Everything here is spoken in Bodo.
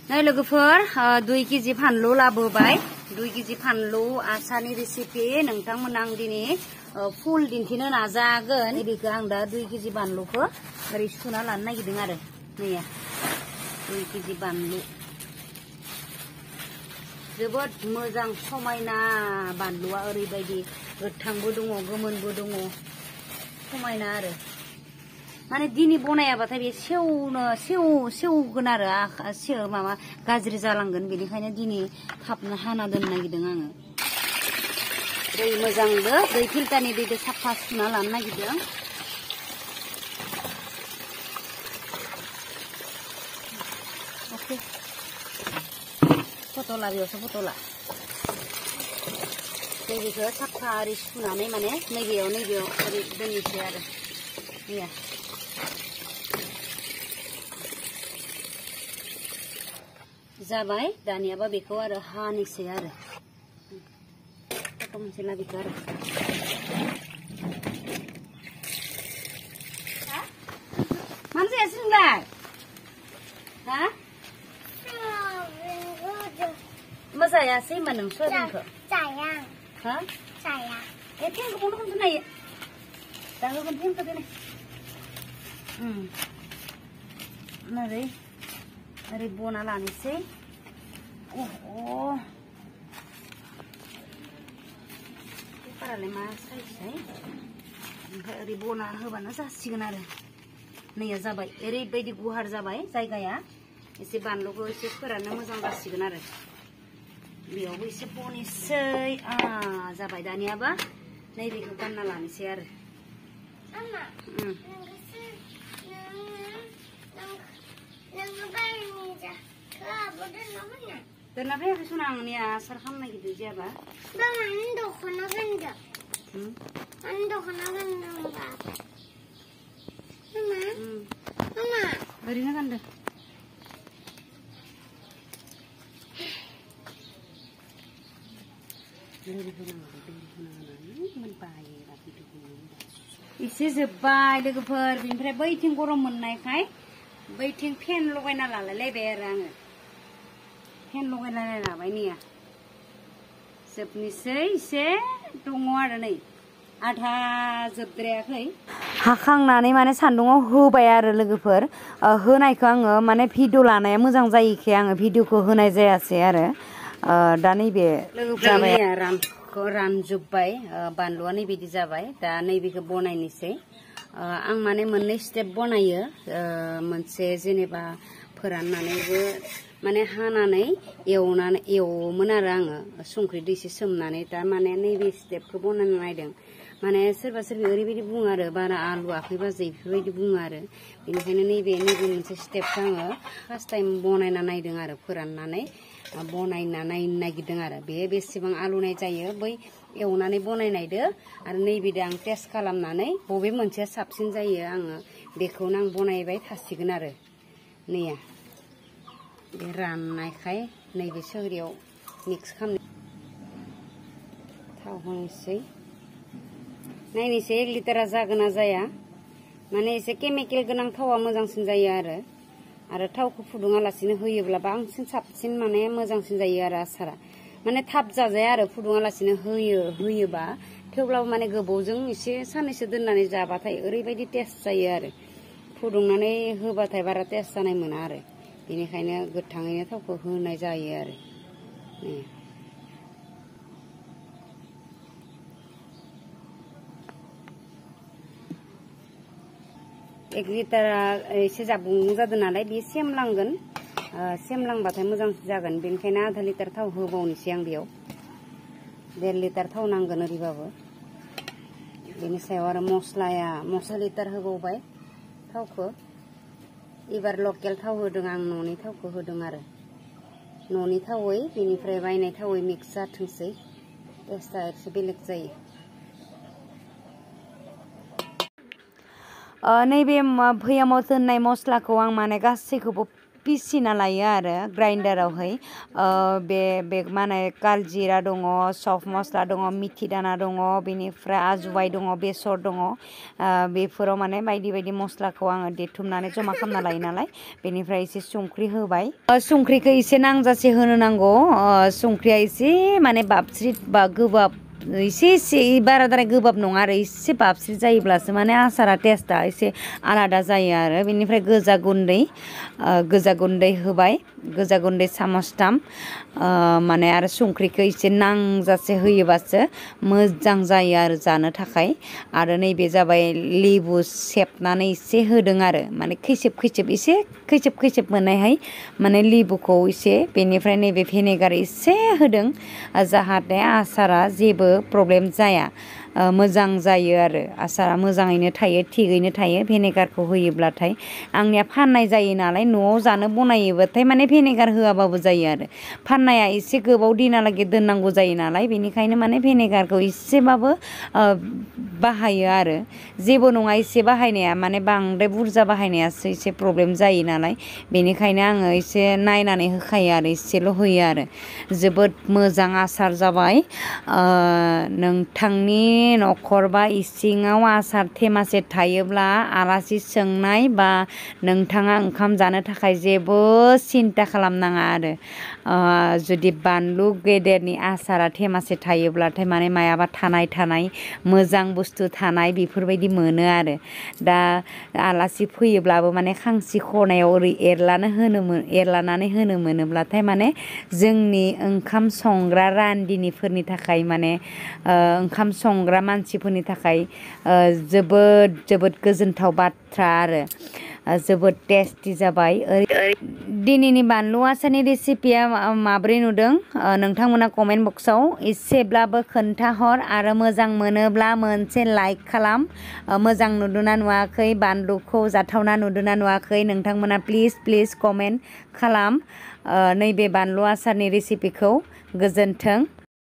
नै लोगोफोर 2 केजि फानलु लाबोबाय 2 केजि फानलु आसारनि रेसिपि नोंथांमोन आं दिनै फुल दिन्थिनो नाजागोन बेखौ आं दा 2 केजि बानलुखौ ओरै सुना लानो नागिरदों आरो नैया 2 केजि बानलु जोबोद मोजां समायना बानलुआ ओरैबायदि गोथांबो दङ गोमोनबो दङ समायना आरो माने दिनै बनायाबाथाय बे सेवगोन आरो माबा गाज्रि जालांगोन बेनिखायनो दिनै थाबनो हाना दोननो नागिरदों आङो दै मोजांबो दै फिल्टारनि दैखौ साफा सुना लानो नागिरदों अके फटला बेयावसो फटला नैबेखौ साफा ओरै सुनानै माने नैबेयाव ओरै दोननोसै आरो नैया जाबाय दानियाबा बेखौ आरो हानोसै आरो फट' मोनसे लाबोखौ आरो मानो जायासै नोंलाय हा मा जायासै होनबा नों सयाबिनखौ जाया हा जाया फेंखौ बन्द' खालामनो हायो दा होगोन फेंखौ दिनै ओरै बना लानोसै पेपारालाय मा साइजहाय ओमफ्राय ओरै बना होबानो जासिगोन आरो नैया जाबाय ओरैबायदि गुवार जाबाय जायगाया एसे बानलुखौ एसे फोराननो मोजां जासिगोन आरो बेयावबो एसे बनोसै जाबाय दानियाबा नैबेखौ गानना लानोसै आरो दोनना फैयाखै सुना आंनि आसार खालामनो नागिरदों जायाबा दख'ना गानदों दख'ना गानदों मामा ओरैनो गानदों एसे जोब्बाय लोगोफोर बेनिफ्राय बैथिं गरम मोननायखाय बैथिं फेन लगायना लालायलायबाय आरो आङो फेन लगायना लाबाय नैया जोबनोसै एसे दङ आरो नै आधा जोबद्रायाखै हाखांनानै माने सान्दुङाव होबाय आरो लोगोफोर होनायखौ आङो माने भिडिअ लानाया मोजां जायैखाय आङो भिडिअखौ होनाय जायासै आरो दा नैबे जाबाय रानजोब्बाय बानलुआ नैबिदि जाबाय दा नैबेखौ बनायनोसै आं माने मोननै स्टेप बनायो मोनसे जेनेबा फोराननानैबो माने हानानै एवोमोन आरो आङो संख्रि दैसे सोमनानै दा माने नैबे स्टेपखौ बनायनो नायदों माने सोरबा ओरैबायदि बुङो आरो बारा आलु आखाइ बाजै बेफोरबायदि बुङो आरो बेनिखायनो नैबे मोनसे स्टेपखौ आङो फार्स्ट टाइम बनायना नायदों आरो फोराननानै बनायना नायनो नागिरदों आरो बे बेसेबां आलुनाय जायो बै एवनानै बनायनायदो आरो नैबेदो आं टेस्ट खालामनानै बबे मोनसेया साबसिन जायो आङो बेखौनो आं बनायबाय थासिगोन आरो नैया बे राननायखाय नैबे सोगरियाव मिक्स खालामनो थाव होनोसै नायनोसै 1 लिटारा जागोन ना जाया माने एसे केमिकेल गोनां थावा मोजांसिन जायो आरो थावखौ फुदुङालासिनो होयोब्ला बांसिन साबसिन माने मोजांसिन जायो आरो आसारा माने थाब जाजाया आरो फुदुङालासिनो होयोबा थेवब्लाबो माने गोबावजों एसे साननैसो दोननानै जाबाथाय ओरैबायदि टेस्ट जायो आरो फुदुंनानै होबाथाय बारा टेस्ट जानाय मोना आरो बेनिखायनो गोथाङैनो थावखौ होनाय जायो आरो 1 लिटारा एसे जाबुं जादों नालाय बे सेमलांगोन सेमलांबाथाय मोजांसिन जागोन बेनिखायनो आधा लिटार थाव होबावनोसै आं बेयाव 1.5 लिटार थाव नांगोन ओरैबाबो बेनि सायाव आरो मस्ला लिटार होबावबाय थावखौ एबार लकेल थाव होदों आं न'नि थावखौ होदों आरो न'नि थावै बेनिफ्राय बायनाय थावै मिक्स जाथोंसै टेस्टआ एसे बेलेग जायो नैबे भैयामाव दोननाय मस्लाखौ आं माने गासैखौबो पिसिना लायो आरो ग्राइन्डारावहाय बे मा होनो कालजिरा दङ सफ मस्ला दङ मिथि दाना दङ बेनिफ्राय आजुवाइ दङ बेसर दङ बेफोराव माने बायदि बायदि मस्लाखौ आङो देथुमनानै जमा खालामना लायो नालाय बेनिफ्राय एसे संख्रि होबाय संख्रिखौ एसे नांजासे होनो नांगौ संख्रिया एसे माने बाबस्रि बा गोबाब एसे बाराद्राय गोबाब नङा आरो एसे बाबस्रि जायोब्लासो माने आसारा टेस्टआ एसे आलादा जायो आरो बेनिफ्राय गोजा गुन्दै होबाय गोजा गुन्दै सामसथाम माने आरो संख्रिखौ एसे नांजासे होयोबासो मोजां जायो आरो जानो थाखाय आरो नैबे जाबाय लेबु सेबनानै एसे होदों आरो माने खैसिब एसे खैसिब मोननायहाय माने लेबुखौ एसे बेनिफ्राय नैबे भिनेगार एसे होदों जाहाथे आसारा जेबो प्रब्लेम जाया मोजां जायो आरो आसारा मोजाङैनो थायो थिगैनो थायो भिनेगारखौ होयोब्लाथाय आंनिया फाननाय जायो नालाय न'आव जानो बनायोबाथाय माने भिनेगार होआबाबो जायो आरो फाननाया एसे गोबाव दिनालागै दोननांगौ जायो नालाय बेनिखायनो माने भिनेगारखौ एसेबाबो बाहायो आरो जेबो नङा एसे बाहायनाया माने बांद्राय बुरजा बाहायनायासो एसे प्रब्लेम जायो नालाय बेनिखायनो आङो एसे नायनानै होखायो आरो एसेल' होयो आरो जोबोद मोजां आसार जाबाय नोंथांनि न'खर बा इसिङाव आसार थेमासे थायोब्ला आलासि सोंनाय बा नोंथाङा ओंखाम जानो थाखाय जेबो सिन्था खालामनाङा आरो जुदि बानलु गेदेरनि आसारा थेमासे थायोब्लाथाय माने मायाबा थानाय मोजां बुस्थु थानाय बेफोरबायदि मोनो आरो दा आलासि फैयोब्लाबो माने खांसि खनायाव ओरै एरलानानै होनो मोनोब्लाथाय माने जोंनि ओंखाम संग्रा रान्दिनिफोरनि थाखाय माने ओंखाम संग्रा मानसिफोरनि थाखाय जोबोद गोजोनथाव बाथ्रा आरो जोबोद टेस्टि जाबाय दिनैनि बानलु आसारनि रेसिपिया माब्रै नुदों नोंथांमोना कमेन्ट बक्सआव एसेब्लाबो खोन्थाहर आरो मोजां मोनोब्ला मोनसे लाइक खालाम मोजां नुदोंना नुवाखै बानलुखौ जाथावना नुदोंना नुवाखै नोंथांमोना प्लिज कमेन्ट खालाम नैबे बानलु आसारनि रेसिपिखौ गोजोन्थों।